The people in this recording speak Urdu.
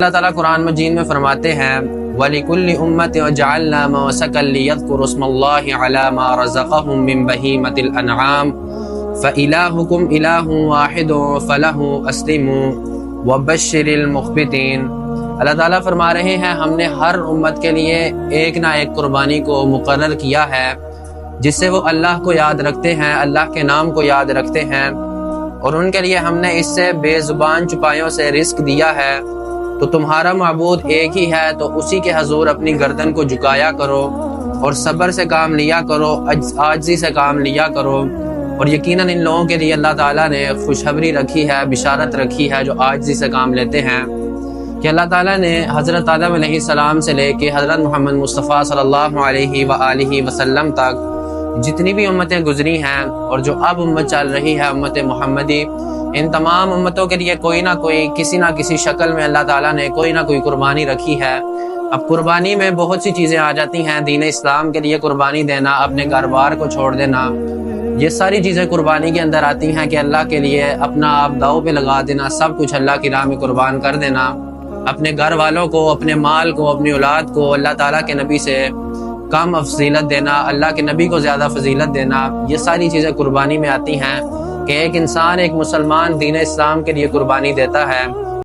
اللہ تعالیٰ قرآن مجید میں فرماتے ہیں وَلِكُلِّ أُمَّةٍ جَعَلْنَا مَنسَكًا لِيَذْكُرُوا اسْمَ اللَّهِ عَلَى مَا رَزَقَهُم مِّن بَهِيمَةِ الْأَنْعَامِ فَإِلَٰهُكُمْ إِلَٰهٌ وَاحِدٌ فَلَهُ أَسْلِمُوا وَبَشِّرِ الْمُخْبِتِينَ۔ اللہ تعالیٰ فرما رہے ہیں ہم نے ہر امت کے لیے ایک نہ ایک قربانی کو مقرر کیا ہے جس سے وہ اللہ کو یاد رکھتے ہیں، اللہ کے نام کو یاد رکھتے ہیں، اور ان کے لیے ہم نے اس سے بے زبان چپائیوں سے رزق دیا ہے۔ تو تمہارا معبود ایک ہی ہے، تو اسی کے حضور اپنی گردن کو جھکایا کرو اور صبر سے کام لیا کرو، عاجزی سے کام لیا کرو۔ اور یقیناً ان لوگوں کے لیے اللہ تعالیٰ نے خوشخبری رکھی ہے، بشارت رکھی ہے جو عاجزی سے کام لیتے ہیں، کہ اللہ تعالیٰ نے حضرت آدم علیہ السلام سے لے کے حضرت محمد مصطفیٰ صلی اللہ علیہ وآلہ وسلم تک جتنی بھی امتیں گزری ہیں اور جو اب امت چل رہی ہے امت محمدی، ان تمام امتوں کے لیے کوئی نہ کوئی کسی نہ کسی شکل میں اللہ تعالیٰ نے کوئی نہ کوئی قربانی رکھی ہے۔ اب قربانی میں بہت سی چیزیں آ جاتی ہیں، دین اسلام کے لیے قربانی دینا، اپنے گھر بار کو چھوڑ دینا، یہ ساری چیزیں قربانی کے اندر آتی ہیں کہ اللہ کے لیے اپنا آپ داؤ پہ لگا دینا، سب کچھ اللہ کی راہ میں قربان کر دینا، اپنے گھر والوں کو، اپنے مال کو، اپنی اولاد کو اللہ تعالیٰ کے نبی سے کم فضیلت دینا، اللہ کے نبی کو زیادہ فضیلت دینا، یہ ساری چیزیں قربانی میں آتی ہیں کہ ایک انسان، ایک مسلمان دین اسلام کے لیے قربانی دیتا ہے۔